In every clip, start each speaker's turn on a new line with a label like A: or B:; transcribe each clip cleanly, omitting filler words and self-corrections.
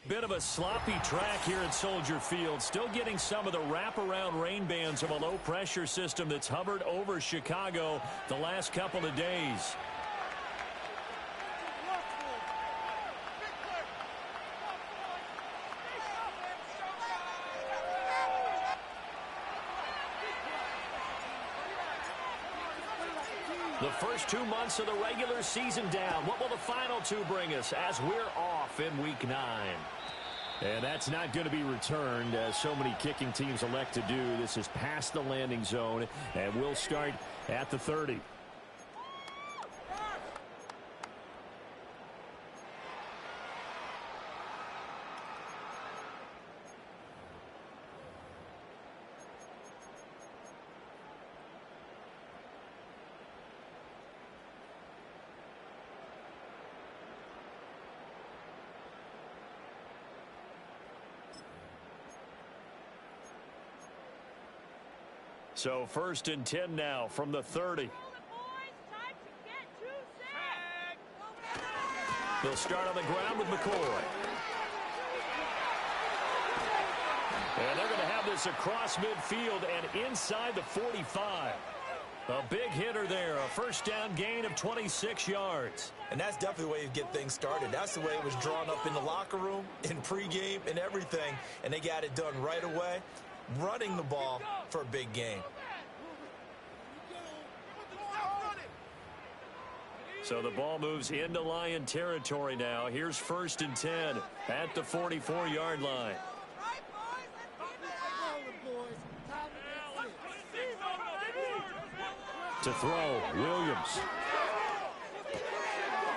A: Bit of a sloppy track here at Soldier Field. Still getting some of the wraparound rain bands of a low-pressure system that's hovered over Chicago the last couple of days. The first 2 months of the regular season down. What will the final two bring us as we're off in Week 9? And that's not going to be returned, as so many kicking teams elect to do. This is past the landing zone, and we'll start at the 30. So 1st and 10 now from the 30. They'll start on the ground with McCoy. And they're going to have this across midfield and inside the 45. A big hitter there, a first down gain of 26 yards.
B: And that's definitely the way you get things started. That's the way it was drawn up in the locker room, in pregame, and everything. And they got it done right away, running the ball for a big game.
A: So the ball moves into Lion territory now. Here's 1st and 10 at the 44-yard line. To throw, Williams.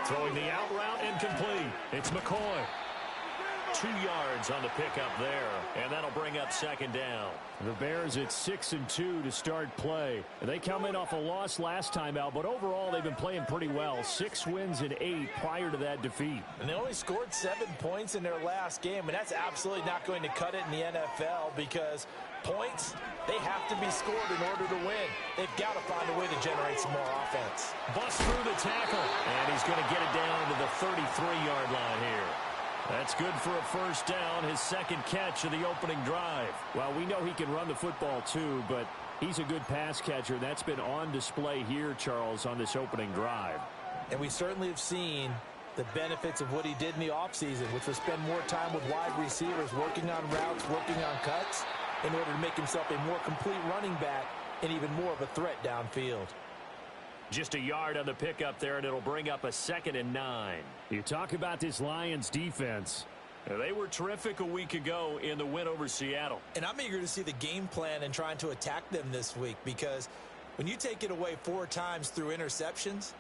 A: Throwing the out route incomplete. It's McCoy. 2 yards on the pickup there, and that'll bring up 2nd down. The Bears at 6-2 to start play. They come in off a loss last time out, but overall they've been playing pretty well. 6 wins and 8 prior to that defeat.
B: And they only scored 7 points in their last game, and that's absolutely not going to cut it in the NFL because points, they have to be scored in order to win. They've got to find a way to generate some more offense.
A: Bust through the tackle, and he's going to get it down to the 33-yard line here. That's good for a first down, his 2nd catch of the opening drive.
C: Well, we know he can run the football too, but he's a good pass catcher. That's been on display here, Charles, on this opening drive.
B: And we certainly have seen the benefits of what he did in the offseason, which was spend more time with wide receivers, working on routes, working on cuts, in order to make himself a more complete running back and even more of a threat downfield.
A: Just a yard on the pickup there, and it'll bring up a 2nd and 9.
C: You talk about this Lions defense.
A: They were terrific a week ago in the win over Seattle.
B: And I'm eager to see the game plan and trying to attack them this week, because when you take it away 4 times through interceptions,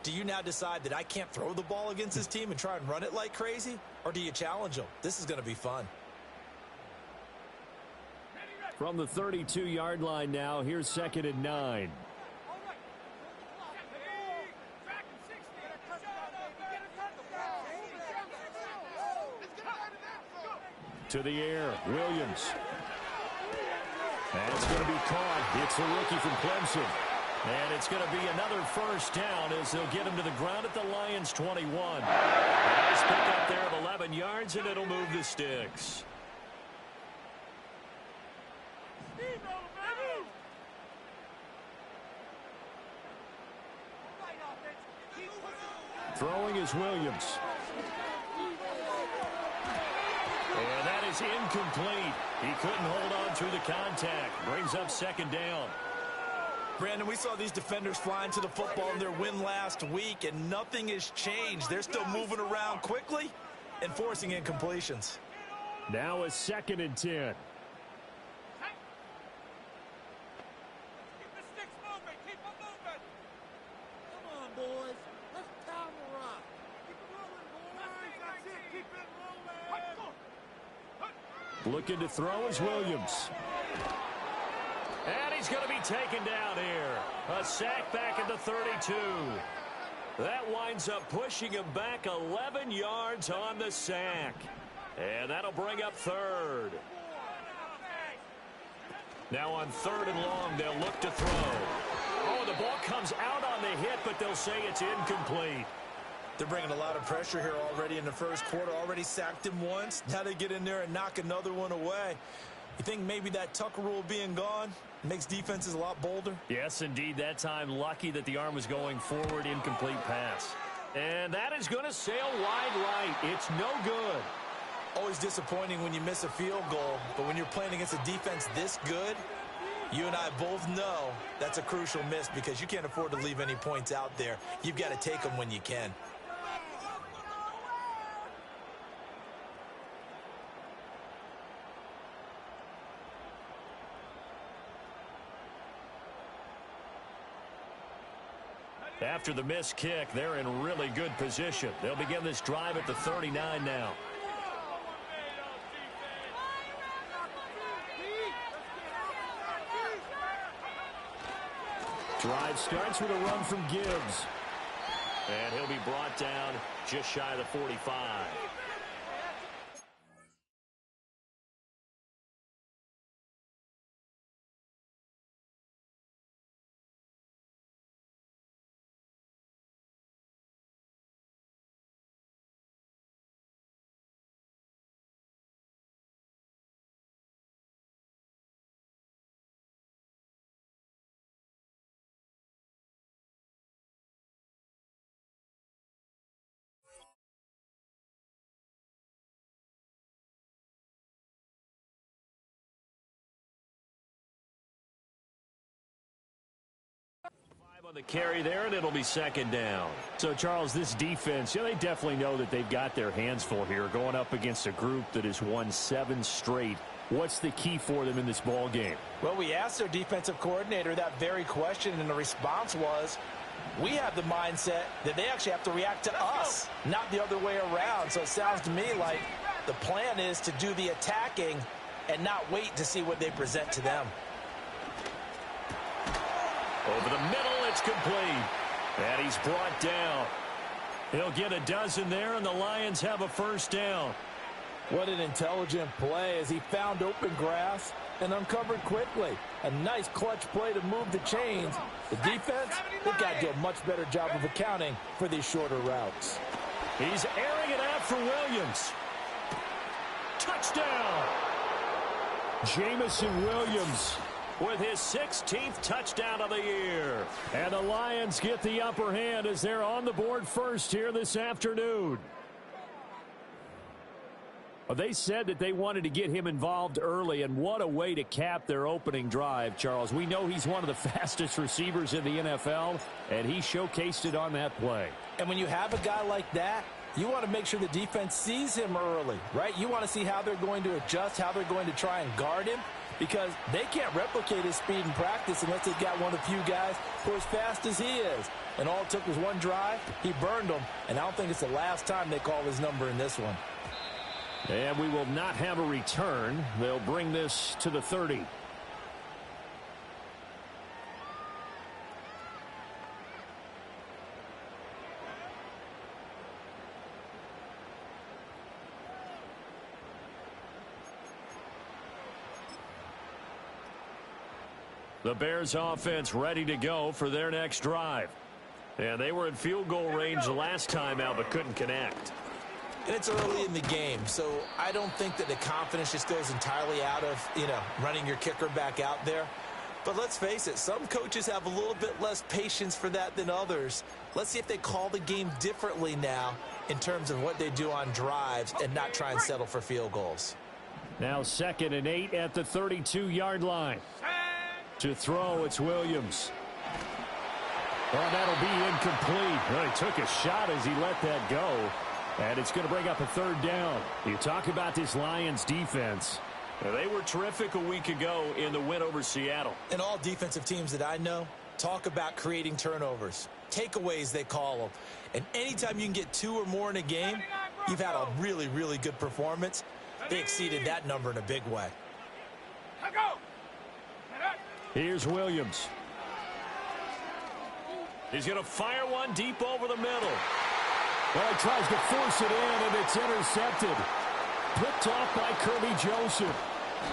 B: do you now decide that I can't throw the ball against this team and try and run it like crazy? Or do you challenge them? This is going to be fun.
C: From the 32-yard line now, here's 2nd and 9. To the air, Williams. That's going to be caught. It's the rookie from Clemson.
A: And it's going to be another first down as they'll get him to the ground at the Lions' 21. Nice pick up there of 11 yards, and it'll move the sticks.
C: Throwing is Williams.
A: And that is incomplete. He couldn't hold on through the contact. Brings up 2nd down.
B: Brandon, we saw these defenders flying to the football in their win last week, and nothing has changed. They're still moving around quickly and forcing incompletions.
C: Now a 2nd and 10. Looking to throw is Williams.
A: And he's going to be taken down here. A sack back at the 32. That winds up pushing him back 11 yards on the sack. And that'll bring up 3rd. Now on 3rd and long, they'll look to throw. Oh, the ball comes out on the hit, but they'll say it's incomplete.
B: They're bringing a lot of pressure here already in the first quarter. Already sacked him once. Now they get in there and knock another one away. You think maybe that Tucker rule being gone makes defenses a lot bolder?
A: Yes, indeed. That time, lucky that the arm was going forward. Incomplete pass. And that is going to sail wide right. It's no good.
B: Always disappointing when you miss a field goal, but when you're playing against a defense this good, you and I both know that's a crucial miss because you can't afford to leave any points out there. You've got to take them when you can.
A: After the missed kick, they're in really good position. They'll begin this drive at the 39 now. Drive starts with a run from Gibbs. And he'll be brought down just shy of the 45. On the carry there, and it'll be second down.
C: So, Charles, this defense, they definitely know that they've got their hands full here going up against a group that has won 7 straight. What's the key for them in this ball game?
B: Well, we asked their defensive coordinator that very question, and the response was, we have the mindset that they actually have to react to us, not the other way around. So it sounds to me like the plan is to do the attacking and not wait to see what they present to them.
A: Over the middle, it's complete. And he's brought down. He'll get a dozen there, and the Lions have a first down.
D: What an intelligent play as he found open grass and uncovered quickly. A nice clutch play to move the chains. The defense, they've got to do a much better job of accounting for these shorter routes.
A: He's airing it out for Williams. Touchdown! Jamison Williams with his 16th touchdown of the year.
C: And the Lions get the upper hand as they're on the board first here this afternoon. Well, they said that they wanted to get him involved early, and what a way to cap their opening drive, Charles. We know he's one of the fastest receivers in the NFL, and he showcased it on that play.
D: And when you have a guy like that, you want to make sure the defense sees him early, right? You want to see how they're going to adjust, how they're going to try and guard him, because they can't replicate his speed in practice unless they've got one of the few guys who are as fast as he is. And all it took was one drive. He burned them, and I don't think it's the last time they call his number in this one.
C: And we will not have a return. They'll bring this to the 30. The Bears offense ready to go for their next drive. And they were in field goal range last time out but couldn't connect.
B: And it's early in the game, so I don't think that the confidence just goes entirely out of, running your kicker back out there. But let's face it, some coaches have a little bit less patience for that than others. Let's see if they call the game differently now in terms of what they do on drives and not try and settle for field goals.
C: Now 2nd and 8 at the 32-yard line. To throw, it's Williams. Oh, that'll be incomplete. Well, he took a shot as he let that go. And it's going to bring up a 3rd down. You talk about this Lions defense.
A: They were terrific a week ago in the win over Seattle.
B: And all defensive teams that I know talk about creating turnovers. Takeaways, they call them. And anytime you can get 2 or more in a game, you've had a really, really good performance. They exceeded that number in a big way.
C: Here's Williams.
A: He's going to fire one deep over the middle.
C: Well, he tries to force it in, and it's intercepted. Picked off by Kirby Joseph.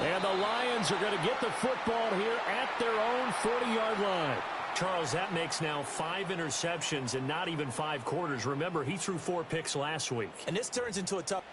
C: And the Lions are going to get the football here at their own 40-yard line.
A: Charles, that makes now 5 interceptions and not even 5 quarters. Remember, he threw 4 picks last week.
B: And this turns into a tough...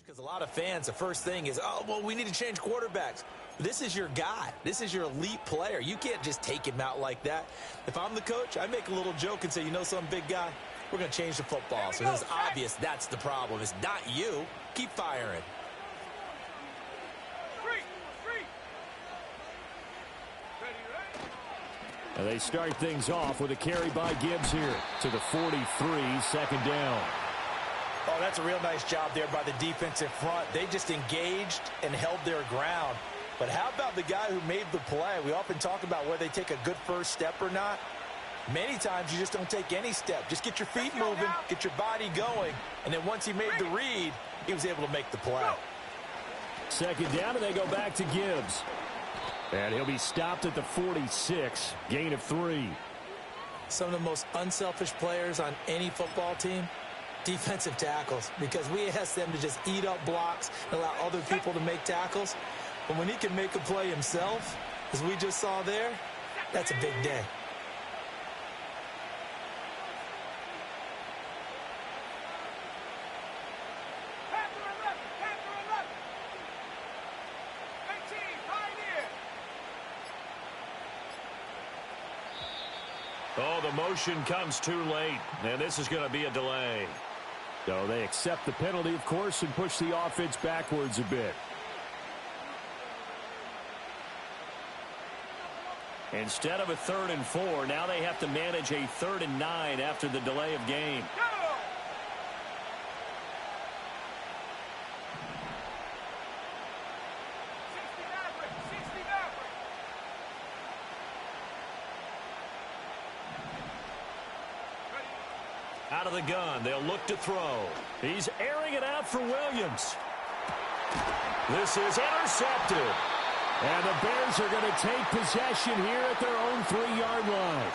B: Because a lot of fans, the first thing is, oh, well, we need to change quarterbacks. This is your guy. This is your elite player. You can't just take him out like that. If I'm the coach, I make a little joke and say, you know something, big guy? We're going to change the football. So it's obvious that's the problem. It's not you. Keep firing.
C: And they start things off with a carry by Gibbs here to the 43, second down.
D: Oh, that's a real nice job there by the defensive front. They just engaged and held their ground. But how about the guy who made the play? We often talk about whether they take a good first step or not. Many times you just don't take any step. Just get your feet moving, get your body going, and then once he made the read, he was able to make the play.
C: Second down, and they go back to Gibbs. And he'll be stopped at the 46, gain of 3.
B: Some of the most unselfish players on any football team, defensive tackles, because we ask them to just eat up blocks and allow other people to make tackles. But when he can make a play himself, as we just saw there, that's a big day.
A: Oh, the motion comes too late, and this is going to be a delay.
C: So they accept the penalty, of course, and push the offense backwards a bit.
A: Instead of a 3rd and 4, now they have to manage a 3rd and 9 after the delay of game. Out of the gun, they'll look to throw. He's airing it out for Williams. This is intercepted.
C: And the Bears are going to take possession here at their own 3-yard line.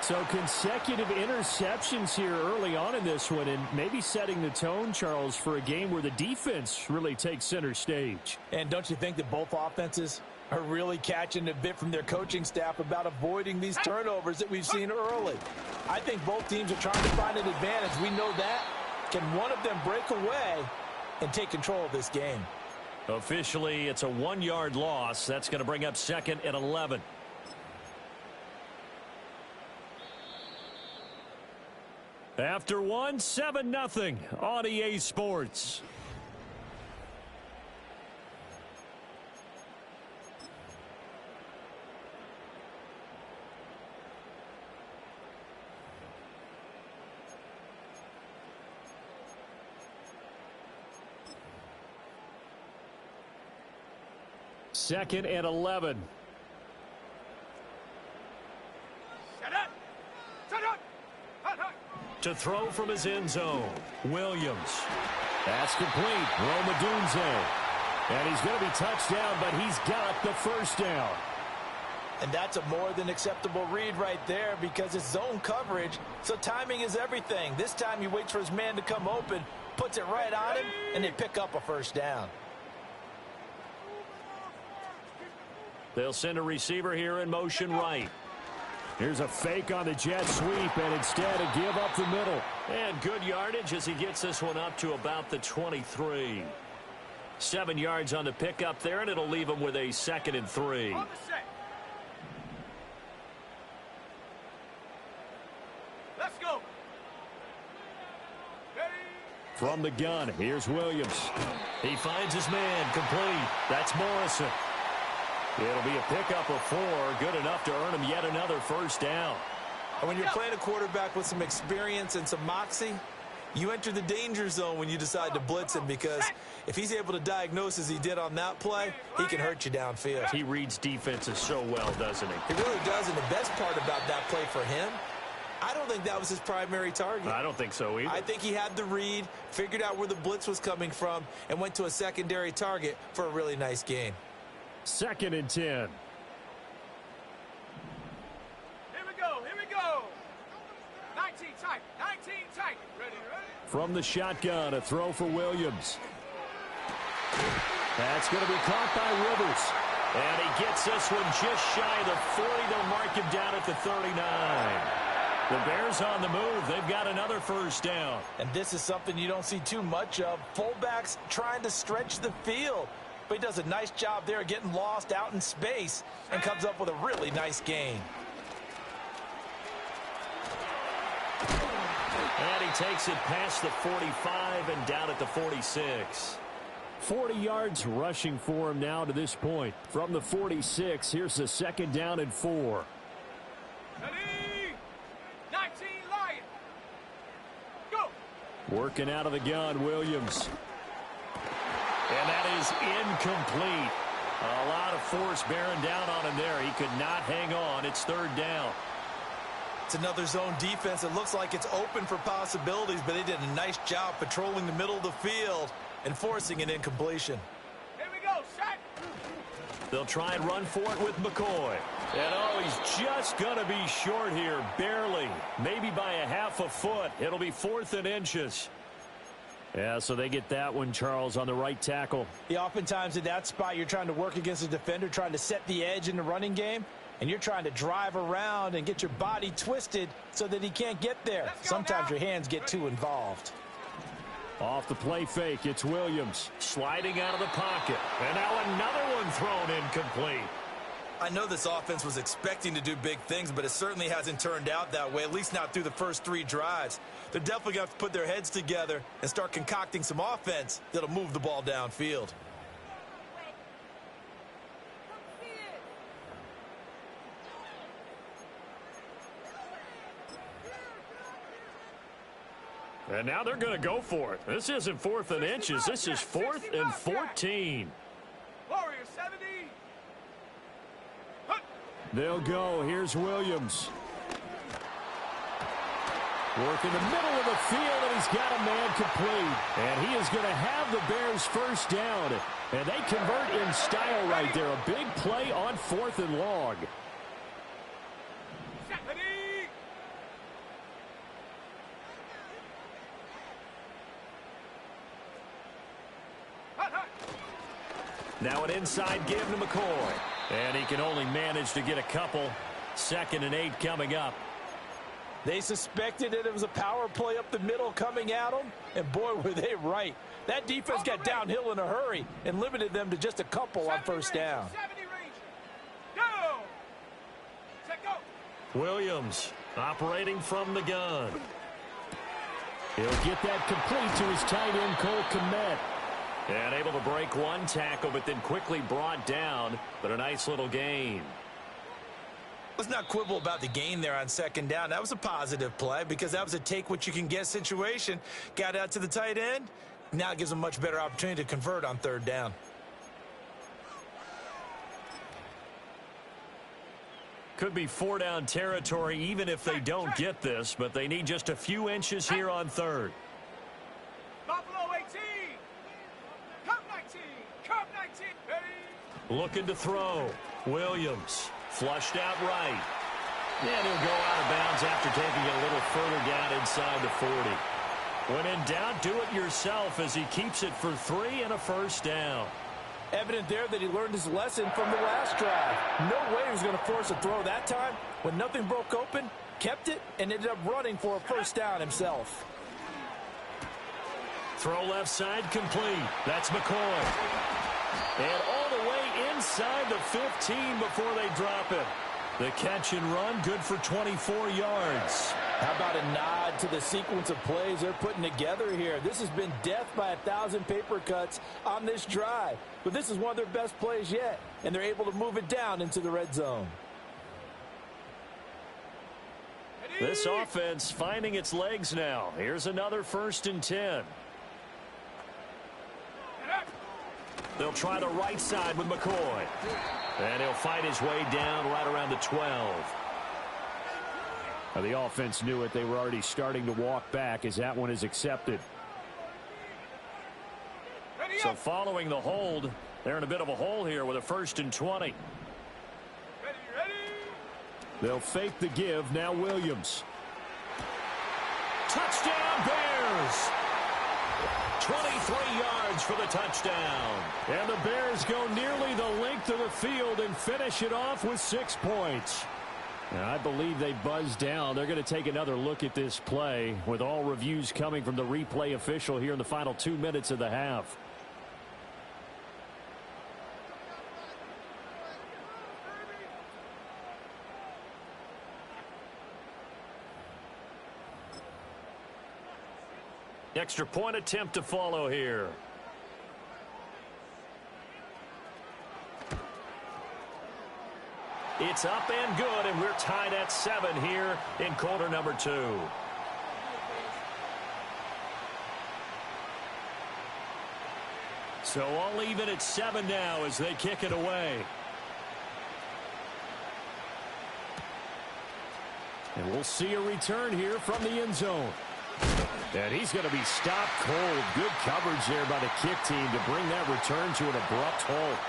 C: So consecutive interceptions here early on in this one, and maybe setting the tone, Charles, for a game where the defense really takes center stage.
D: And don't you think that both offenses are really catching a bit from their coaching staff about avoiding these turnovers that we've seen early? I think both teams are trying to find an advantage. We know that. Can one of them break away and take control of this game?
A: Officially, it's a 1-yard loss. That's going to bring up 2nd and 11. After 1, 7-0 on EA Sports.
C: Second and 11.
A: To throw from his end zone, Williams.
C: That's complete. Romadunze. And he's going to be touched down, but he's got the first down.
D: And that's a more than acceptable read right there because it's zone coverage, so timing is everything. This time he waits for his man to come open, puts it right on him, and they pick up a first down.
A: They'll send a receiver here in motion right.
C: Here's a fake on the jet sweep, and instead a give up the middle.
A: And good yardage as he gets this one up to about the 23. 7 yards on the pickup there, and it'll leave him with a 2nd and 3.
E: Let's go.
C: From the gun, here's Williams.
A: He finds his man complete. That's Morrison. It'll be a pickup of 4, good enough to earn him yet another first down.
B: And when you're playing a quarterback with some experience and some moxie, You enter the danger zone when you decide to blitz him, because if he's able to diagnose as he did on that play, he can hurt you downfield.
A: He reads defenses so well, doesn't he?
B: He really does, and the best part about that play for him, I don't think that was his primary target.
A: I don't think so either.
B: I think he had the read, figured out where the blitz was coming from, and went to a secondary target for a really nice gain.
C: 2nd and 10.
E: Here we go. 19 tight. Ready.
C: From the shotgun, a throw for Williams. That's going to be caught by Rivers.
A: And he gets this one just shy of the 40. They'll mark him down at the 39. The Bears on the move. They've got another first down.
D: And this is something you don't see too much of. Fullbacks trying to stretch the field. But he does a nice job there getting lost out in space and comes up with a really nice gain.
A: And he takes it past the 45 and down at the 46.
C: 40 yards rushing for him now to this point. From the 46, here's the 2nd down and 4.
E: Ready. 19 Lion. Go.
C: Working out of the gun, Williams.
A: And that is incomplete. A lot of force bearing down on him there. He could not hang on. It's 3rd down.
B: It's another zone defense. It looks like it's open for possibilities, but they did a nice job patrolling the middle of the field and forcing an incompletion.
E: Here we go. Set.
A: They'll try and run for it with McCoy. And oh, he's just going to be short here, barely. Maybe by a half a foot. It'll be 4th and inches.
C: Yeah, so they get that one, Charles, on the right tackle.
D: Yeah, oftentimes in that spot, you're trying to work against a defender, trying to set the edge in the running game, and you're trying to drive around and get your body twisted so that he can't get there. Sometimes your hands get too involved.
C: Off the play fake, it's Williams.
A: Sliding out of the pocket. And now another one thrown incomplete.
B: I know this offense was expecting to do big things, but it certainly hasn't turned out that way, at least not through the first 3 drives. They're definitely going to have to put their heads together and start concocting some offense that'll move the ball downfield.
A: And now they're going to go for it. This isn't 4th and inches. This is 4th and 14.
E: Warrior 70.
C: They'll go. Here's Williams. Work in the middle of the field, and he's got a man complete. And he is going to have the Bears first down. And they convert in style right there. A big play on 4th and long.
A: Now an inside give to McCoy. And he can only manage to get a couple. 2nd and 8 coming up.
D: They suspected that it was a power play up the middle coming at them, and boy, were they right. That defense got downhill in a hurry and limited them to just a couple on first down.
E: 70 range. Go. Set go.
A: Williams operating from the gun.
C: He'll get that complete to his tight end, Cole Kmet.
A: And able to break one tackle, but then quickly brought down. But a nice little gain.
B: Let's not quibble about the gain there on 2nd down. That was a positive play because that was a take-what-you-can-get situation. Got out to the tight end. Now it gives them a much better opportunity to convert on 3rd down.
A: Could be 4-down territory even if they don't get this, but they need just a few inches here on 3rd.
E: Buffalo 18. Cup 19. Cup 19. Ready.
A: Looking to throw. Williams. Flushed out right. And he'll go out of bounds after taking a little further down inside the 40. When in doubt, do it yourself as he keeps it for 3 and a first down.
D: Evident there that he learned his lesson from the last drive. No way he was going to force a throw that time. When nothing broke open, kept it, and ended up running for a first down himself.
A: Throw left side complete. That's McCoy. And all the way inside the 15 before they drop it. The catch and run, good for 24 yards.
D: How about a nod to the sequence of plays they're putting together here? This has been death by 1,000 paper cuts on this drive. But this is one of their best plays yet, and they're able to move it down into the red zone.
A: This offense finding its legs now. Here's another 1st and 10. They'll try the right side with McCoy. And he'll fight his way down right around the 12.
C: Well, the offense knew it. They were already starting to walk back as that one is accepted.
A: So following the hold, they're in a bit of a hole here with a 1st and 20.
C: They'll fake the give. Now Williams.
A: Touchdown Bears! 23 yards for the touchdown.
C: And the Bears go nearly the length of the field and finish it off with 6 points. And I believe they buzzed down. They're going to take another look at this play with all reviews coming from the replay official here in the final 2 minutes of the half.
A: Extra point attempt to follow here. It's up and good, and we're tied at 7 here in quarter number 2. So all even at 7 now as they kick it away.
C: And we'll see a return here from the end zone. And he's going to be stopped cold. Good coverage there by the kick team to bring that return to an abrupt halt.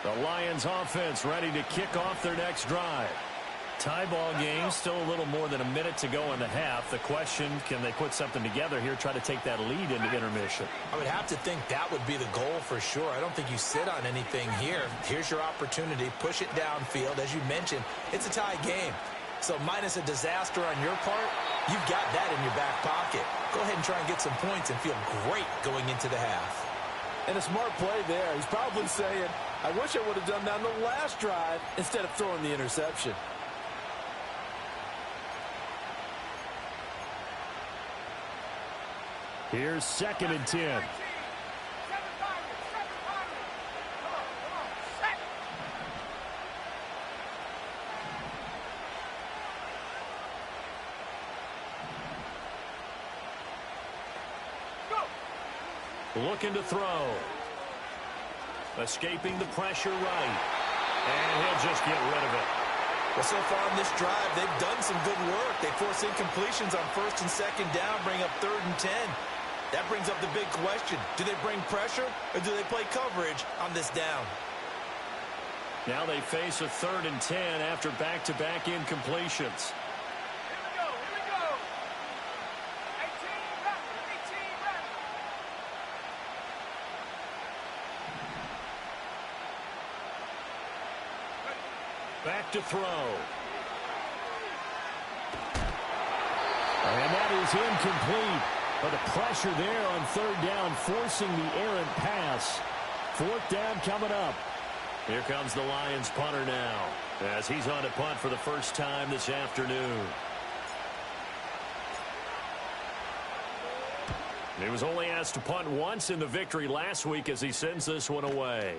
C: The Lions offense ready to kick off their next drive. Tie ball game, still a little more than a minute to go in the half. The question, can they put something together here, try to take that lead into intermission?
B: I would have to think that would be the goal for sure. I don't think you sit on anything here. Here's your opportunity. Push it downfield. As you mentioned, it's a tie game. So minus a disaster on your part, you've got that in your back pocket. Go ahead and try and get some points and feel great going into the half.
D: And a smart play there. He's probably saying, I wish I would have done that on the last drive instead of throwing the interception.
C: Here's 2nd and 10.
A: Looking to throw. Escaping the pressure right. And he'll just get rid of it.
B: Well, so far on this drive, they've done some good work. They force incompletions on 1st and 2nd down, bring up 3rd and 10. That brings up the big question. Do they bring pressure or do they play coverage on this down?
A: Now they face a 3rd and 10 after back-to-back incompletions.
E: Here we go. 18 ready.
A: Back to throw.
C: And that is incomplete. But the pressure there on 3rd down, forcing the errant pass. 4th down coming up.
A: Here comes the Lions punter now, as he's on to punt for the first time this afternoon. He was only asked to punt once in the victory last week as he sends this one away.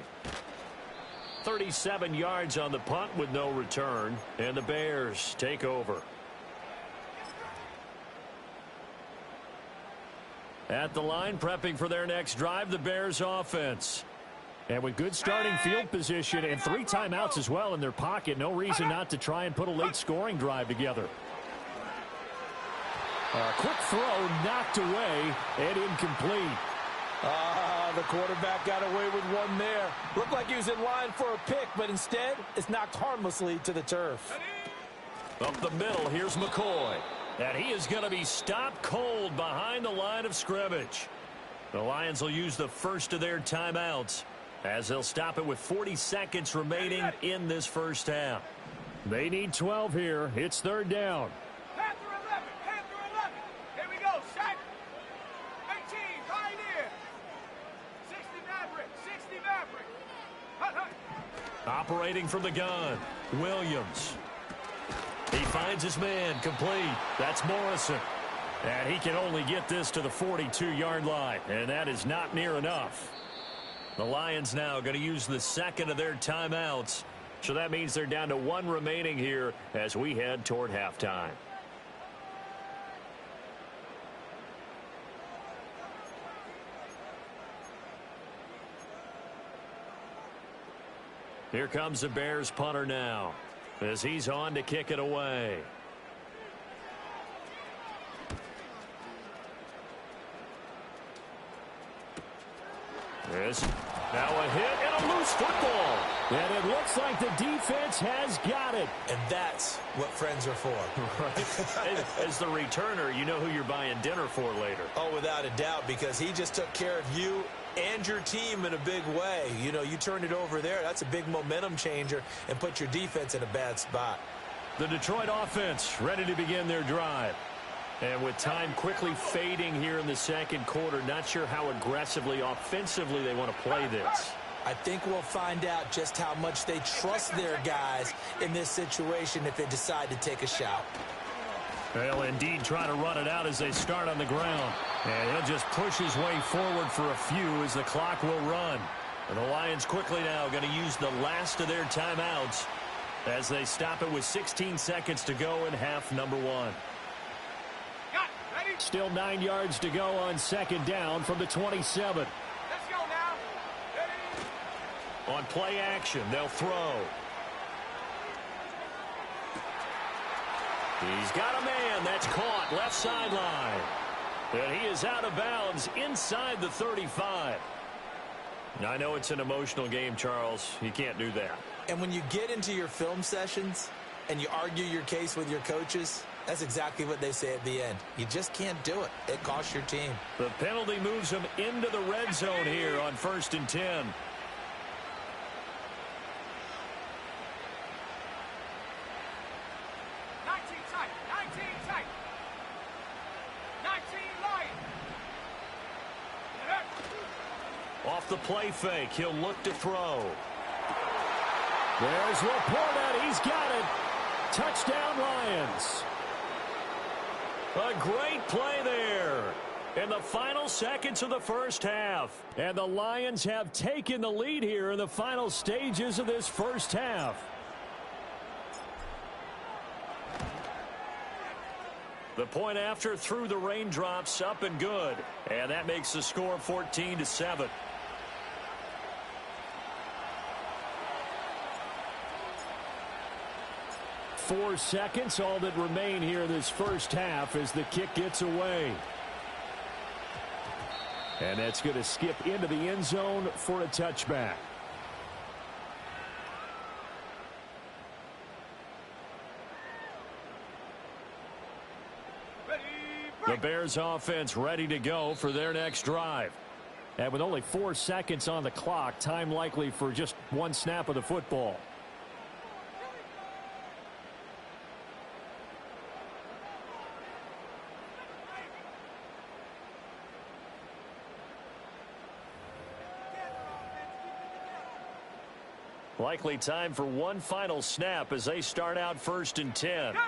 A: 37 yards on the punt with no return, and the Bears take over. At the line, prepping for their next drive, the Bears offense.
C: And with good starting field position and 3 timeouts as well in their pocket, no reason not to try and put a late scoring drive together. A quick throw knocked away and incomplete.
D: The quarterback got away with one there. Looked like he was in line for a pick, but instead it's knocked harmlessly to the turf.
A: Up the middle, here's McCoy. And he is going to be stopped cold behind the line of scrimmage. The Lions will use the first of their timeouts as they'll stop it with 40 seconds remaining in this first half.
C: They need 12 here. It's 3rd down.
E: Panther 11. Here we go. Set. 18. Pioneer. 60 Maverick. Hut.
A: Operating from the gun, Williams. He finds his man, complete. That's Morrison. And he can only get this to the 42-yard line, and that is not near enough. The Lions now going to use the second of their timeouts. So that means they're down to one remaining here as we head toward halftime. Here comes the Bears punter now as he's on to kick it away. This now a hit and a loose football.
C: And it looks like the defense has got it.
B: And that's what friends are for.
A: As the returner, you know who you're buying dinner for later.
B: Oh, without a doubt, because he just took care of you and your team in a big way. You know, you turned it over there. That's a big momentum changer and put your defense in a bad spot.
A: The Detroit offense ready to begin their drive. And with time quickly fading here in the second quarter, not sure how aggressively, offensively they want to play this.
B: I think we'll find out just how much they trust their guys in this situation if they decide to take a shot.
A: They'll indeed try to run it out as they start on the ground. And he'll just push his way forward for a few as the clock will run. And the Lions quickly now going to use the last of their timeouts as they stop it with 16 seconds to go in half number one.
C: Still 9 yards to go on second down from the 27.
E: Let's go now. Ready?
A: On play action, they'll throw. He's got a man that's caught left sideline. And he is out of bounds inside the 35. Now, I know it's an emotional game, Charles. You can't do that.
B: And when you get into your film sessions and you argue your case with your coaches, that's exactly what they say at the end. You just can't do it. It costs your team.
A: The penalty moves him into the red zone here on 1st and 10.
E: 19 tight. 19 tight. 19 Lions.
A: Off the play fake, he'll look to throw.
C: There's Laporta. He's got it. Touchdown, Lions.
A: A great play there in the final seconds of the first half.
C: And the Lions have taken the lead here in the final stages of this first half.
A: The point after through the raindrops, up and good. And that makes the score 14-7.
C: Four seconds, all that remain here this first half as the kick gets away. And that's going to skip into the end zone for a touchback.
E: Ready?
A: The Bears offense ready to go for their next drive.
C: And with only 4 seconds on the clock, time likely for just one snap of the football.
A: Likely time for one final snap as they start out 1st and 10.
E: Go!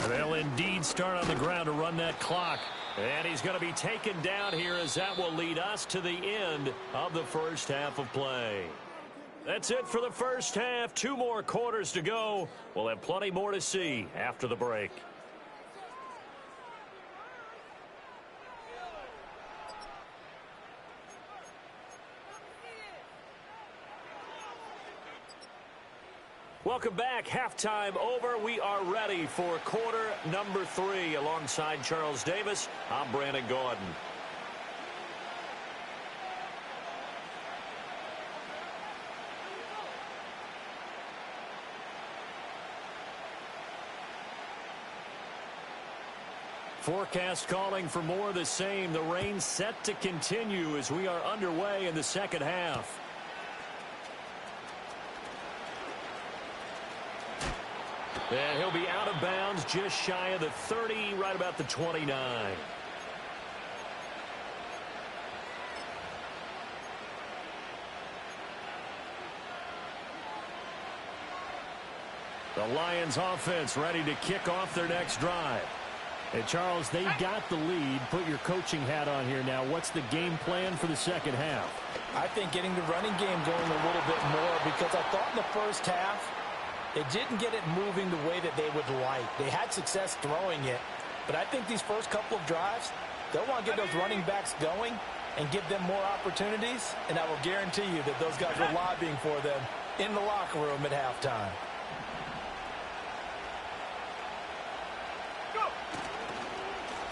A: They'll indeed start on the ground to run that clock. And he's going to be taken down here as that will lead us to the end of the first half of play. That's it for the first half. 2 more quarters to go. We'll have plenty more to see after the break. Welcome back. Halftime over. We are ready for quarter number 3. Alongside Charles Davis, I'm Brandon Gordon. Forecast calling for more of the same. The rain set to continue as we are underway in the second half. And he'll be out of bounds just shy of the 30, right about the 29. The Lions offense ready to kick off their next drive.
C: And, Charles, they got the lead. Put your coaching hat on here now. What's the game plan for the second half?
D: I think getting the running game going a little bit more, because I thought in the first half they didn't get it moving the way that they would like. They had success throwing it, but I think these first couple of drives, they'll want to get those running backs going and give them more opportunities, and I will guarantee you that those guys were lobbying for them in the locker room at halftime.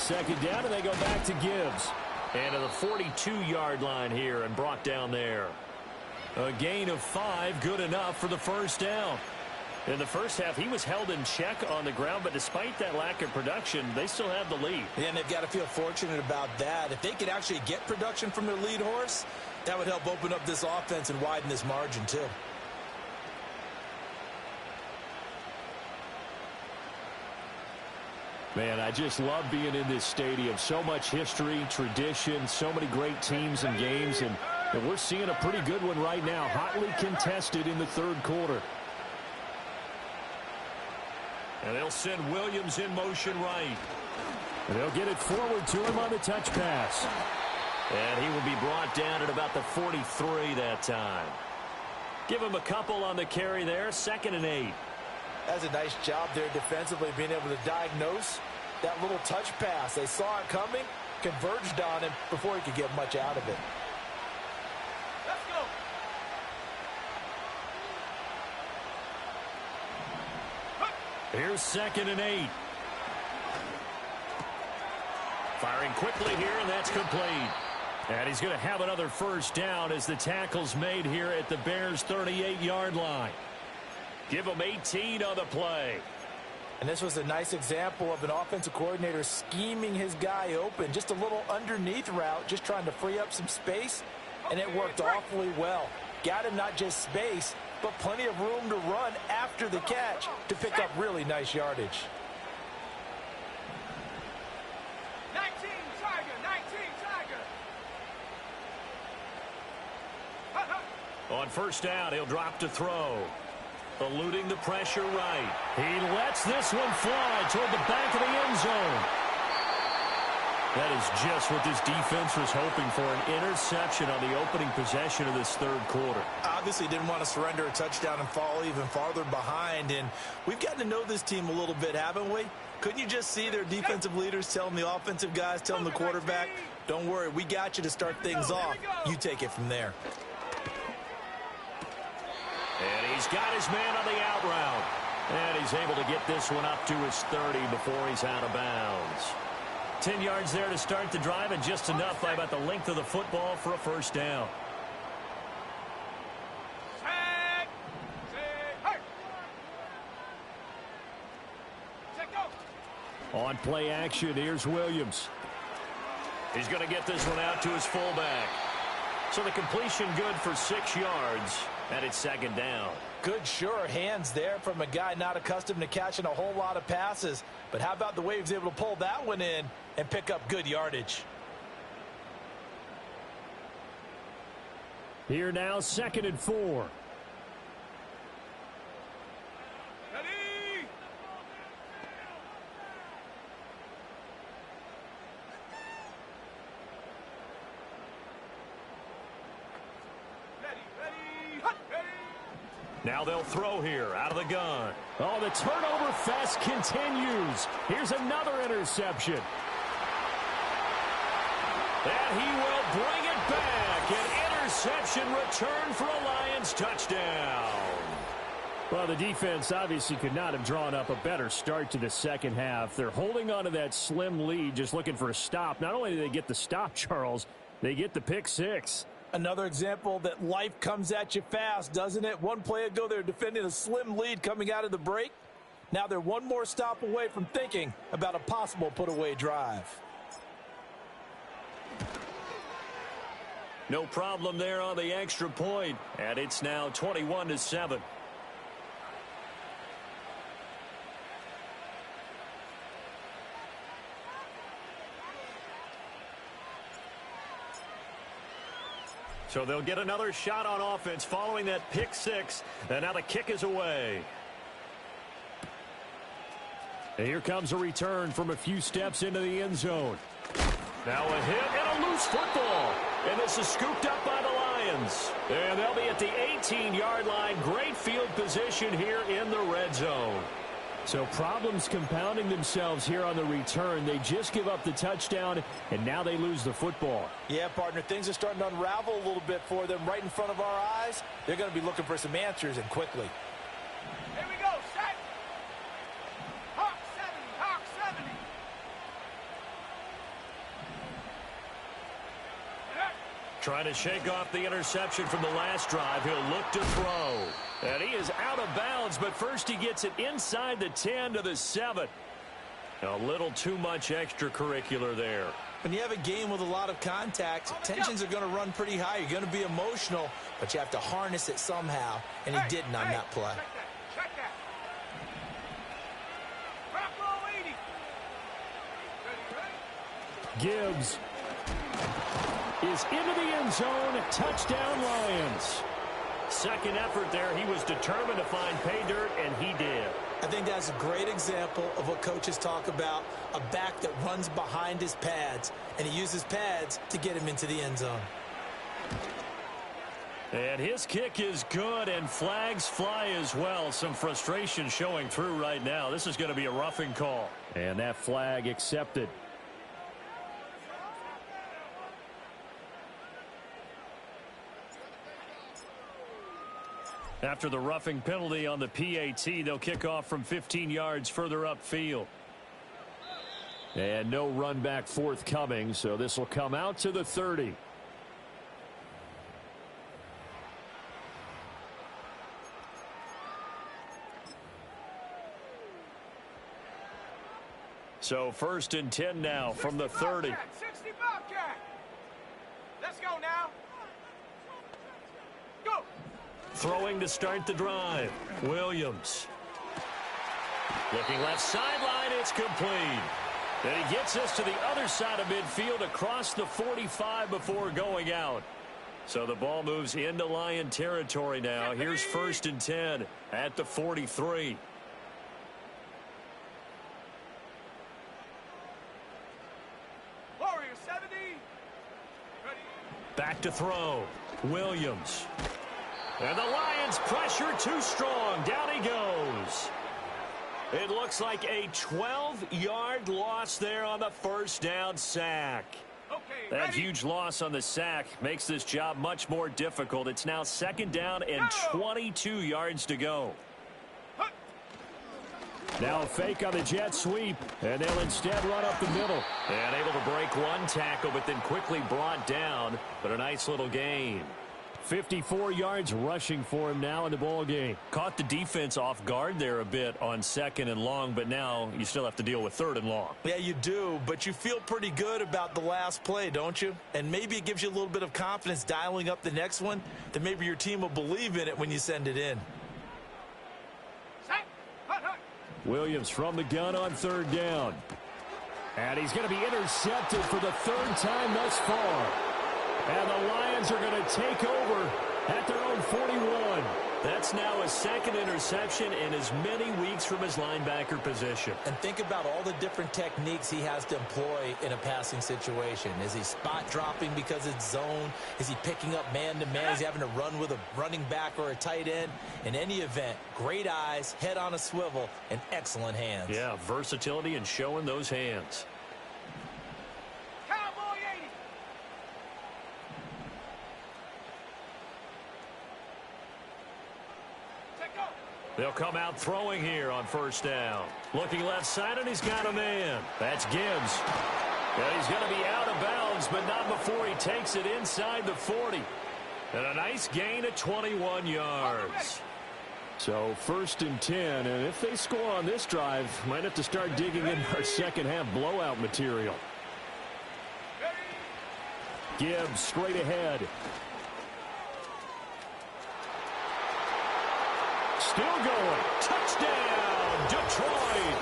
C: Second down, and they go back to Gibbs.
A: And to the 42-yard line here and brought down there. A gain of 5, good enough for the first down. In the first half, he was held in check on the ground, but despite that lack of production, they still have the lead.
B: And they've got to feel fortunate about that. If they could actually get production from their lead horse, that would help open up this offense and widen this margin too.
C: Man, I just love being in this stadium. So much history, tradition, so many great teams and games, and we're seeing a pretty good one right now, hotly contested in the third quarter.
A: And they'll send Williams in motion right.
C: And they'll get it forward to him on the touch pass.
A: And he will be brought down at about the 43 that time. Give him a couple on the carry there, 2nd and 8.
D: That's a nice job there defensively, being able to diagnose that little touch pass. They saw it coming, converged on him before he could get much out of it.
E: Let's go.
A: Here's 2nd and 8. Firing quickly here, and that's complete. And he's going to have another first down as the tackle's made here at the Bears' 38-yard line. Give him 18 on the play.
D: And this was a nice example of an offensive coordinator scheming his guy open. Just a little underneath route, just trying to free up some space, and it worked awfully well. Got him not just space, but plenty of room to run after the catch to pick up really nice yardage.
E: 19 Tiger, 19 Tiger.
A: On first down, he'll drop to throw. Eluding the pressure right.
C: He lets this one fly toward the back of the end zone.
A: That is just what this defense was hoping for, an interception on the opening possession of this third quarter.
B: Obviously didn't want to surrender a touchdown and fall even farther behind, and we've gotten to know this team a little bit, haven't we? Couldn't you just see their defensive leaders telling the offensive guys, telling the quarterback, don't worry, we got you to start things off. You take it from there.
A: And he's got his man on the out route. And he's able to get this one up to his 30 before he's out of bounds. 10 yards there to start the drive, and just enough by about the length of the football for a first down.
C: On play action, here's Williams.
A: He's going to get this one out to his fullback. So the completion good for 6 yards, and it's 2nd down.
D: Good, sure hands there from a guy not accustomed to catching a whole lot of passes. But how about the way he was able to pull that one in and pick up good yardage?
C: Here now, 2nd and 4.
A: Now they'll throw here out of the gun.
C: Oh, the turnover fest continues. Here's another interception.
A: And he will bring it back. An interception return for a Lions touchdown.
C: Well, the defense obviously could not have drawn up a better start to the second half. They're holding on to that slim lead, just looking for a stop. Not only do they get the stop, Charles, they get the pick six.
D: Another example that life comes at you fast, doesn't it? One play ago, they're defending a slim lead coming out of the break. Now they're one more stop away from thinking about a possible put-away drive.
A: No problem there on the extra point, and it's now 21-7. So they'll get another shot on offense following that pick six, and now the kick is away.
C: And here comes a return from a few steps into the end zone.
A: Now a hit and a loose football. And this is scooped up by the Lions. And they'll be at the 18-yard line. Great field position here in the red zone.
C: So problems compounding themselves here on the return. They just give up the touchdown, and now they lose the football.
D: Yeah, partner, things are starting to unravel a little bit for them right in front of our eyes. They're going to be looking for some answers, and quickly.
E: Here we go, set. Hawk 70, Hawk 70.
A: Trying to shake off the interception from the last drive. He'll look to throw. And he is out of bounds, but first he gets it inside the 10 to the 7. A little too much extracurricular there.
B: When you have a game with a lot of contact, tensions are going to run pretty high. You're going to be emotional, but you have to harness it somehow, and he didn't on that play.
E: Check that. Drop roll 80. Ready?
C: Gibbs is into the end zone. Touchdown, Lions.
A: Second effort there. He was determined to find pay dirt, and he did.
B: I think that's a great example of what coaches talk about, a back that runs behind his pads, and he uses pads to get him into the end zone.
A: And his kick is good, and flags fly as well. Some frustration showing through right now. This is going to be a roughing call.
C: And that flag accepted.
A: After the roughing penalty on the PAT, they'll kick off from 15 yards further upfield.
C: And no run back forthcoming, so this will come out to the 30.
A: So 1st and 10 now from the 30.
E: 60 Bobcat. Let's go now. Go.
A: Throwing to start the drive. Williams. Looking left sideline. It's complete. And he gets us to the other side of midfield across the 45 before going out. So the ball moves into Lion territory now. Here's 1st and 10 at the 43.
E: Warrior 70. Ready.
A: Back to throw. Williams. And the Lions pressure too strong. Down he goes. It looks like a 12-yard loss there on the first down sack.
E: Okay,
A: That
E: ready.
A: huge loss on the sack makes this job much more difficult. It's now 2nd down and 22 yards to go.
C: Now a fake on the jet sweep, and they'll instead run up the middle.
A: And able to break one tackle, but then quickly brought down. But a nice little gain.
C: 54 yards rushing for him now in the ball game.
A: Caught the defense off guard there a bit on 2nd and long, but now you still have to deal with 3rd and long.
B: Yeah, you do, but you feel pretty good about the last play, don't you? And maybe it gives you a little bit of confidence dialing up the next one, that maybe your team will believe in it when you send it in.
E: Set. Hut, hut.
C: Williams from the gun on 3rd down. And he's going to be intercepted for the 3rd time thus far. And the Lions are going to take over at their own 41.
A: That's now his 2nd interception in as many weeks from his linebacker position.
B: And think about all the different techniques he has to employ in a passing situation. Is he spot dropping because it's zone? Is he picking up man-to-man? Is he having to run with a running back or a tight end? In any event, great eyes, head on a swivel, and excellent hands.
A: Yeah, versatility and showing those hands.
E: Cowboy 80. Check go.
A: They'll come out throwing here on 1st down. Looking left side, and he's got a man. That's Gibbs. And he's going to be out of bounds, but not before he takes it inside the 40. And a nice gain of 21 yards.
C: So 1st and 10, and if they score on this drive, might have to start digging in our second half blowout material. Gibbs straight ahead. Still going. Touchdown, Detroit.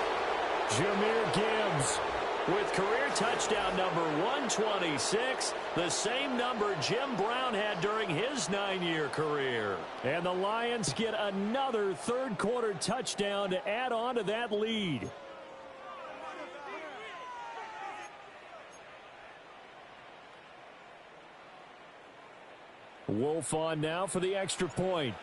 C: Jahmyr Gibbs
A: With career touchdown number 126, the same number Jim Brown had during his 9-year career.
C: And the Lions get another third-quarter touchdown to add on to that lead. Wolf on now for the extra point.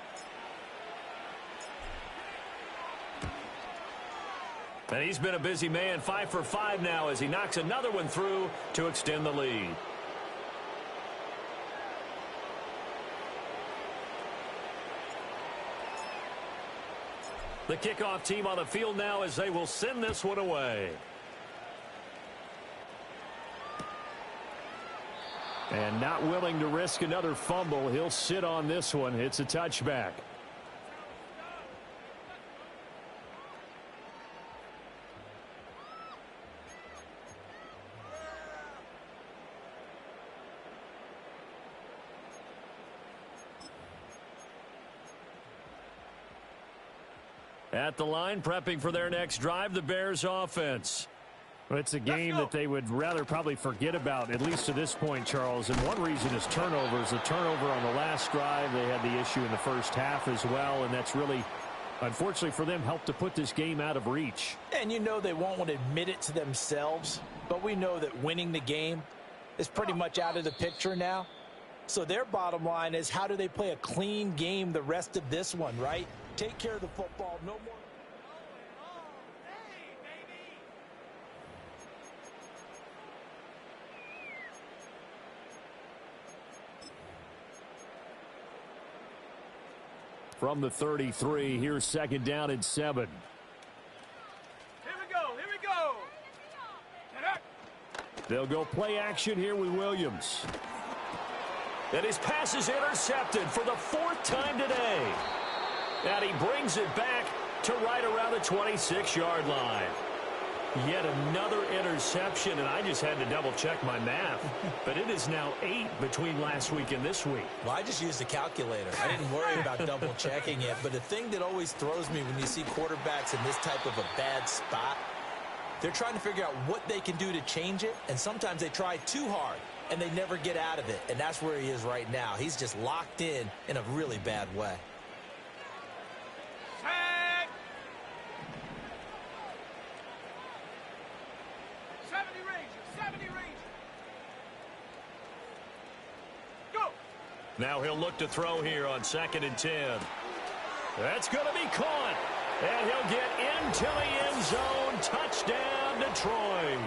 A: And he's been a busy man, 5 for 5 now as he knocks another one through to extend the lead. The kickoff team on the field now as they will send this one away.
C: And not willing to risk another fumble. He'll sit on this one. It's a touchback.
A: At the line, prepping for their next drive, the Bears offense.
C: Well, it's a game that they would rather probably forget about, at least to this point, Charles. And one reason is turnovers. The turnover on the last drive, they had the issue in the first half as well, and that's really, unfortunately for them, helped to put this game out of reach.
D: And you know they won't want to admit it to themselves, but we know that winning the game is pretty much out of the picture now. So their bottom line is, how do they play a clean game the rest of this one, right? Take care of the football, no more.
C: From the 33, here's second down and 7.
E: Here we go. Here we go.
C: They'll go play action here with Williams.
A: And his pass is intercepted for the 4th time today. And he brings it back to right around the 26-yard line. Yet another interception, and I just had to double-check my math. But it is now 8 between last week and this week.
B: Well, I just used a calculator. I didn't worry about double-checking it. But the thing that always throws me when you see quarterbacks in this type of a bad spot, they're trying to figure out what they can do to change it, and sometimes they try too hard, and they never get out of it. And that's where he is right now. He's just locked in a really bad way.
E: Tag. 70 Rangers. 70 Rangers. Go.
A: Now he'll look to throw here on 2nd and 10. That's going to be caught. And he'll get into the end zone. Touchdown, Detroit.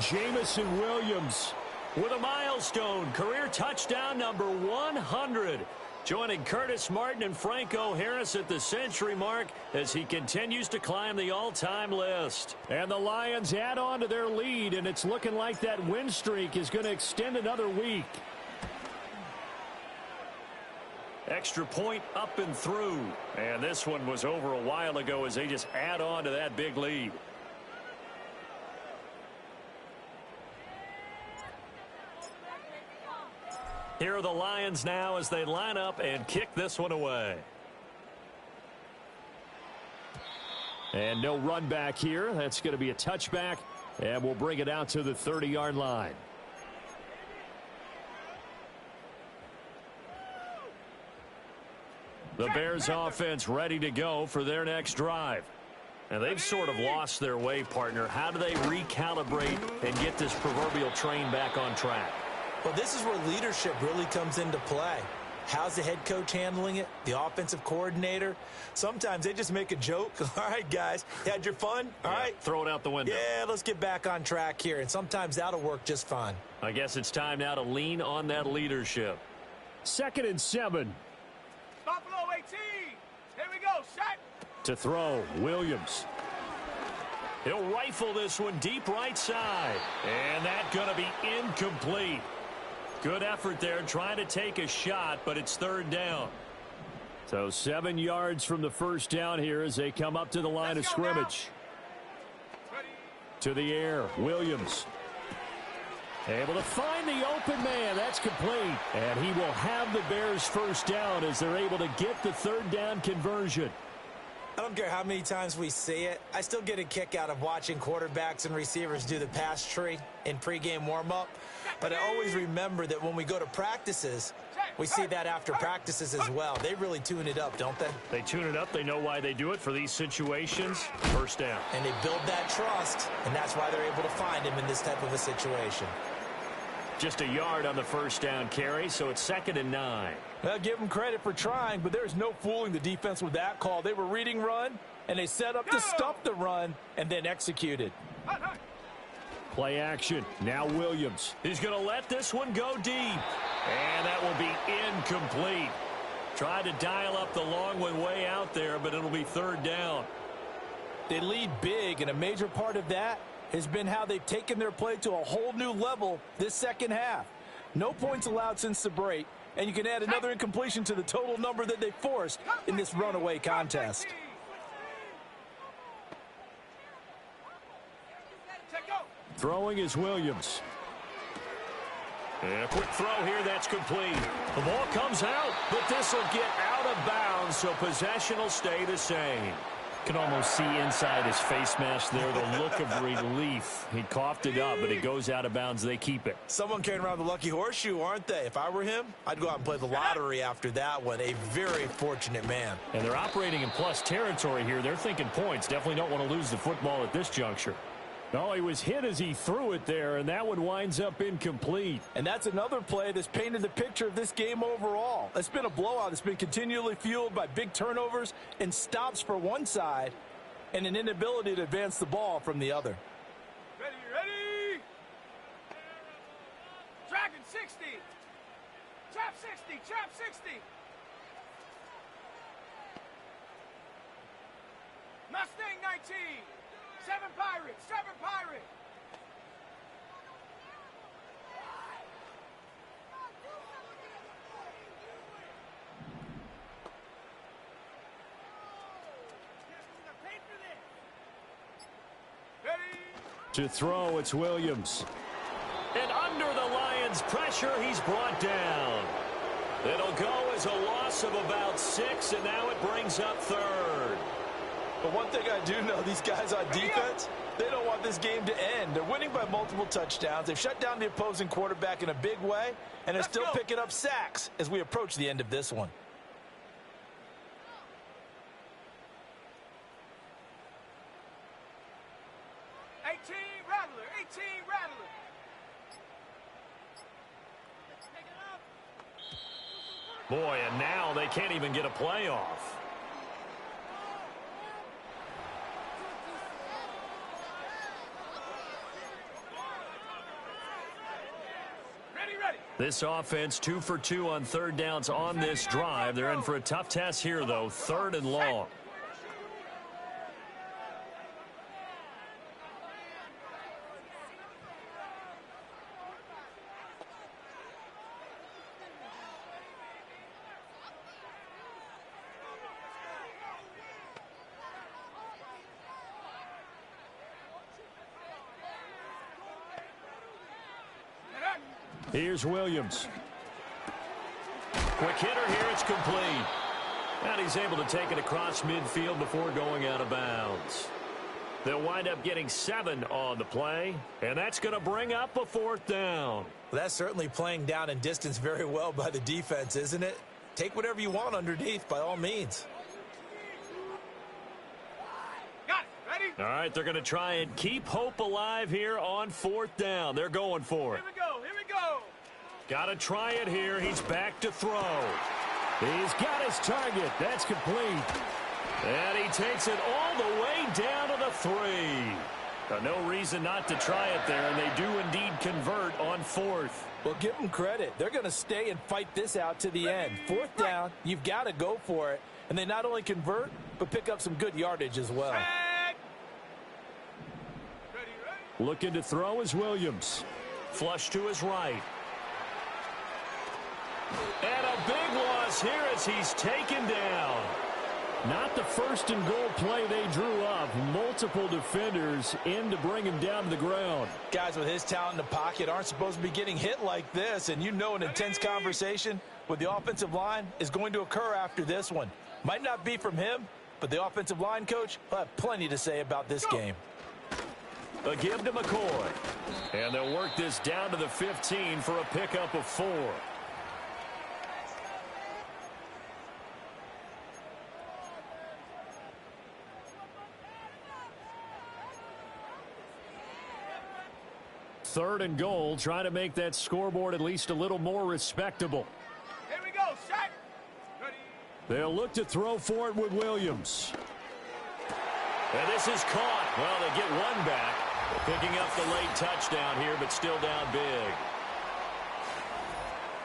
C: Jamison Williams
A: With a milestone career touchdown number 100. Joining Curtis Martin and Franco Harris at the century mark as he continues to climb the all-time list.
C: And the Lions add on to their lead, and it's looking like that win streak is going to extend another week.
A: Extra point up and through. And this one was over a while ago as they just add on to that big lead. Here are the Lions now as they line up and kick this one away.
C: And no run back here. That's going to be a touchback, and we'll bring it out to the 30-yard line.
A: The Bears offense ready to go for their next drive. And they've sort of lost their way, partner. How do they recalibrate and get this proverbial train back on track?
B: Well, this is where leadership really comes into play. How's the head coach handling it? The offensive coordinator? Sometimes they just make a joke. All right, guys, you had your fun? All right.
A: Throw it out the window.
B: Yeah, let's get back on track here. And sometimes that'll work just fine.
A: I guess it's time now to lean on that leadership.
C: 2nd and 7.
E: Buffalo 18. Here we go. Set.
C: To throw, Williams.
A: He'll rifle this one deep right side. And that's going to be incomplete. Good effort there trying to take a shot, but it's 3rd down.
C: So 7 yards from the first down here as they come up to the line of scrimmage. To the air, Williams. Able to find the open man. That's complete. And he will have the Bears first down as they're able to get the 3rd down conversion.
B: I don't care how many times we see it. I still get a kick out of watching quarterbacks and receivers do the pass tree in pregame warm-up. But I always remember that when we go to practices, we see that after practices as well. They really tune it up, don't they?
A: They tune it up. They know why they do it for these situations. First down.
B: And they build that trust, and that's why they're able to find him in this type of a situation.
A: Just a yard on the first down carry, so it's 2nd and 9.
D: Well, give them credit for trying, but there's no fooling the defense with that call. They were reading run, and they set up to stuff the run and then executed.
C: Play action. Now Williams.
A: He's going to let this one go deep. And that will be incomplete. Tried to dial up the long one way out there, but it'll be 3rd down.
D: They lead big, and a major part of that has been how they've taken their play to a whole new level this second half. No points allowed since the break, and you can add another incompletion to the total number that they forced in this runaway contest.
C: Throwing is Williams.
A: And a quick throw here, that's complete. The ball comes out, but this will get out of bounds, so possession will stay the same.
C: Can almost see inside his face mask there the look of relief. He coughed it up, but it goes out of bounds. They keep it.
B: Someone carrying around the lucky horseshoe, aren't they? If I were him, I'd go out and play the lottery after that one. A very fortunate man.
C: And they're operating in plus territory here. They're thinking points. Definitely don't want to lose the football at this juncture. No, he was hit as he threw it there, and that one winds up incomplete.
D: And that's another play that's painted the picture of this game overall. It's been a blowout. It's been continually fueled by big turnovers and stops for one side and an inability to advance the ball from the other.
E: Ready. Dragon 60. Trap 60. Trap 60. Mustang 19. 7 Pirates. 7 Pirates.
C: To throw, it's Williams.
A: And under the Lions' pressure, he's brought down. It'll go as a loss of about 6, and now it brings up 3rd.
D: But one thing I do know, these guys on defense, they don't want this game to end. They're winning by multiple touchdowns. They've shut down the opposing quarterback in a big way, and they're still picking up sacks as we approach the end of this one.
E: Rattler.
A: Boy, and now they can't even get a play off.
E: Ready.
A: This offense 2 for 2 on 3rd downs on this drive. They're in for a tough test here, though. 3rd and long.
C: Here's Williams.
A: Quick hitter here, it's complete. And he's able to take it across midfield before going out of bounds. They'll wind up getting 7 on the play, and that's going to bring up a 4th down.
B: Well, that's certainly playing down in distance very well by the defense, isn't it? Take whatever you want underneath, by all means.
E: Got it. Ready?
A: All right, they're going to try and keep hope alive here on 4th down. They're going for it.
E: Here we go.
A: Got to try it here. He's back to throw.
C: He's got his target. That's complete.
A: And he takes it all the way down to the 3. No reason not to try it there, and they do indeed convert on 4th.
D: Well, give them credit. They're going to stay and fight this out to the end. 4th down, you've got to go for it. And they not only convert, but pick up some good yardage as well.
E: Ready.
C: Looking to throw is Williams.
A: Flush to his right. And a big loss here as he's taken down.
C: Not the first and goal play they drew up. Multiple defenders in to bring him down to the ground.
D: Guys with his talent in the pocket aren't supposed to be getting hit like this, and you know an intense conversation with the offensive line is going to occur after this one. Might not be from him, but the offensive line coach will have plenty to say about this game.
A: A give to McCoy. And they'll work this down to the 15 for a pickup of 4.
C: 3rd and goal, trying to make that scoreboard at least a little more respectable.
E: Here we go, set. Ready.
C: They'll look to throw for it with Williams.
A: And this is caught. Well, they get one back. Picking up the late touchdown here, but still down big.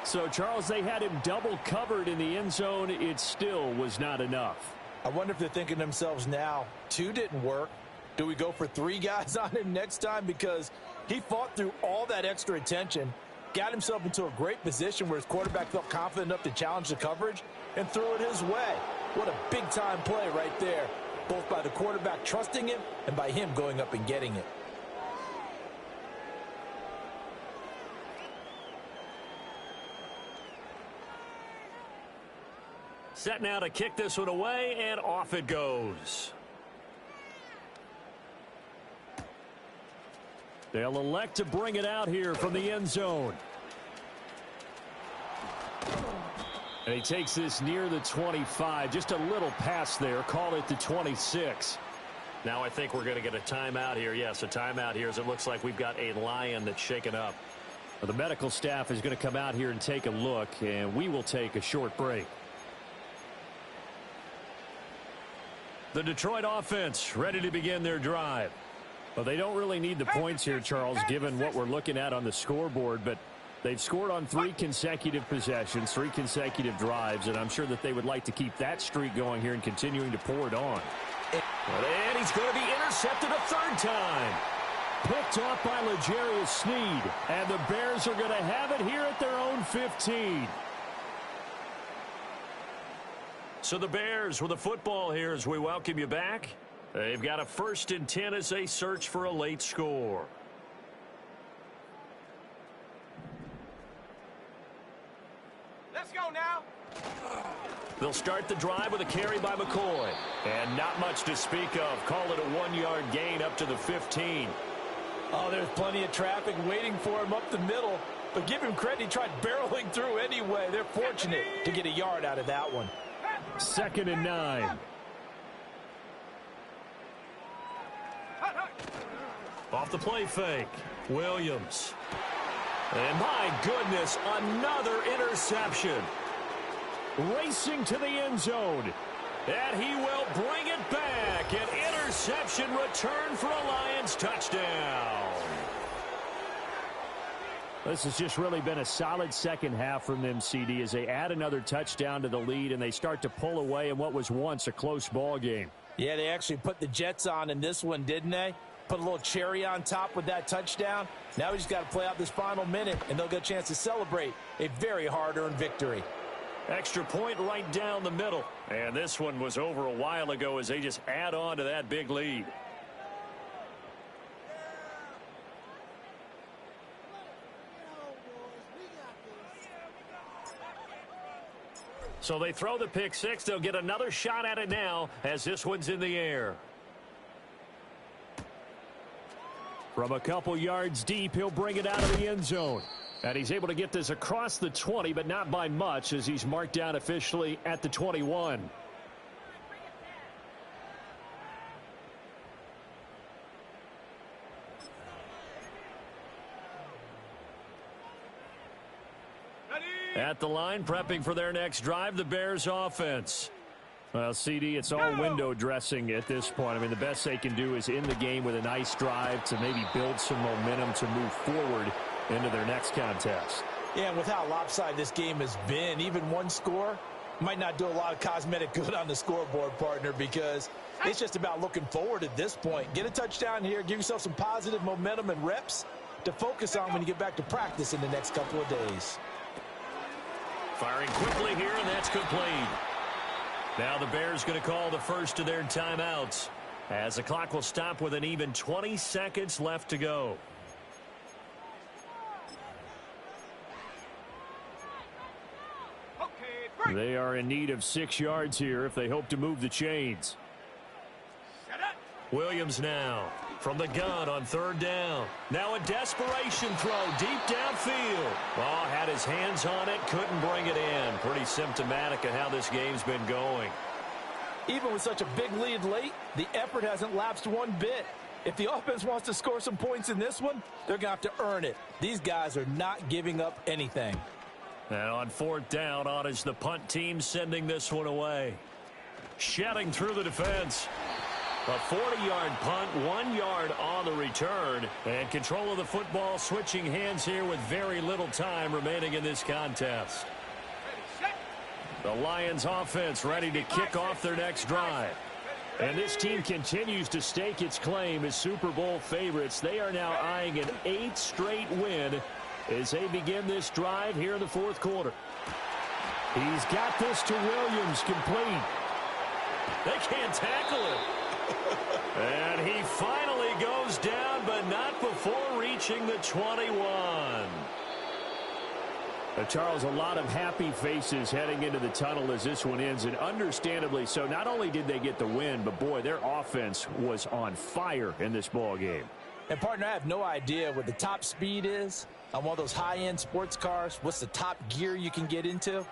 C: So, Charles, they had him double covered in the end zone. It still was not enough.
D: I wonder if they're thinking to themselves now, 2 didn't work. Do we go for 3 guys on him next time? Because he fought through all that extra attention, got himself into a great position where his quarterback felt confident enough to challenge the coverage and threw it his way. What a big-time play right there, both by the quarterback trusting him and by him going up and getting it.
A: Set now to kick this one away, and off it goes.
C: They'll elect to bring it out here from the end zone. And he takes this near the 25. Just a little pass there. Call it the 26.
A: Now I think we're going to get a timeout here. Yes, a timeout here as it looks like we've got a lion that's shaken up.
C: Well, the medical staff is going to come out here and take a look, and we will take a short break. The Detroit offense ready to begin their drive. Well, they don't really need the points here, Charles, given what we're looking at on the scoreboard, but they've scored on 3 consecutive possessions, 3 consecutive drives, and I'm sure that they would like to keep that streak going here and continuing to pour it on.
A: And he's going to be intercepted a 3rd time.
C: Picked off by L'Jarius Sneed, and the Bears are going to have it here at their own 15.
A: So the Bears with the football here as we welcome you back. They've got a 1st and 10 as they search for a late score.
E: Let's go now.
A: They'll start the drive with a carry by McCoy. And not much to speak of. Call it a 1-yard gain up to the 15.
D: Oh, there's plenty of traffic waiting for him up the middle. But give him credit, he tried barreling through anyway. They're fortunate to get a yard out of that one.
C: 2nd and 9.
A: Off the play fake. Williams. And my goodness, another interception.
C: Racing to the end zone.
A: And he will bring it back. An interception return for a Lions touchdown.
C: This has just really been a solid second half from them, CD, as they add another touchdown to the lead and they start to pull away in what was once a close ball game.
D: Yeah, they actually put the Jets on in this one, didn't they? Put a little cherry on top with that touchdown. Now we just got to play out this final minute, and they'll get a chance to celebrate a very hard-earned victory.
A: Extra point right down the middle. And this one was over a while ago as they just add on to that big lead. So they throw the pick 6. They'll get another shot at it now as this one's in the air.
C: From a couple yards deep, he'll bring it out of the end zone. And he's able to get this across the 20, but not by much as he's marked down officially at the 21. At the line, prepping for their next drive, the Bears offense. Well, CD, it's all window dressing at this point. I mean, the best they can do is end the game with a nice drive to maybe build some momentum to move forward into their next contest.
D: Yeah, and with how lopsided this game has been, even one score might not do a lot of cosmetic good on the scoreboard, partner, because it's just about looking forward at this point. Get a touchdown here, give yourself some positive momentum and reps to focus on when you get back to practice in the next couple of days.
A: Firing quickly here, and that's complete. Now the Bears going to call the first of their timeouts as the clock will stop with an even 20 seconds left to go.
C: They are in need of 6 yards here if they hope to move the chains.
A: Williams now from the gun on 3rd down. Now a desperation throw deep downfield. Well, had his hands on it, couldn't bring it in. Pretty symptomatic of how this game's been going.
D: Even with such a big lead late, the effort hasn't lapsed one bit. If the offense wants to score some points in this one, they're going to have to earn it. These guys are not giving up anything.
C: And on fourth down, on is the punt team sending this one away. Shedding through the defense. A 40-yard punt, 1 yard on the return. And control of the football switching hands here with very little time remaining in this contest. The Lions offense ready to kick off their next drive. And this team continues to stake its claim as Super Bowl favorites. They are now eyeing an 8th straight win as they begin this drive here in the fourth quarter. He's got this to Williams, complete. They can't tackle him. And he finally goes down, but not before reaching the 21. Charles, a lot of happy faces heading into the tunnel as this one ends, and understandably so. Not only did they get the win, but, boy, their offense was on fire in this ball game.
D: And, partner, I have no idea what the top speed is on one of those high-end sports cars. What's the top gear you can get into?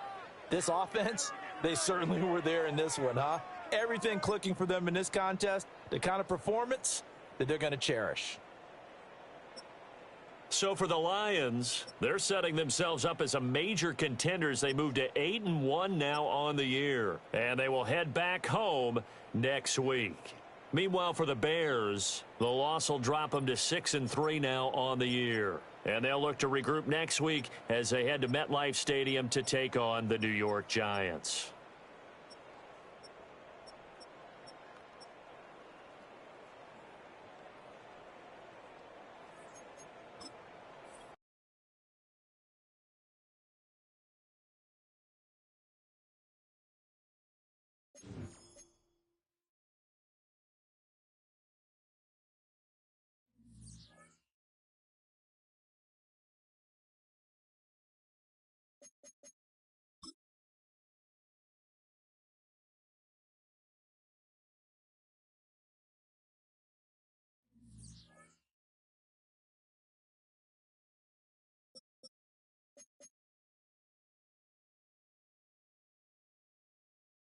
D: This offense, they certainly were there in this one, huh? Everything clicking for them in this contest, the kind of performance that they're going to cherish.
C: So for the Lions, they're setting themselves up as a major contender as they move to 8-1 now on the year. And they will head back home next week. Meanwhile, for the Bears, the loss will drop them to 6-3 now on the year. And they'll look to regroup next week as they head to MetLife Stadium to take on the New York Giants.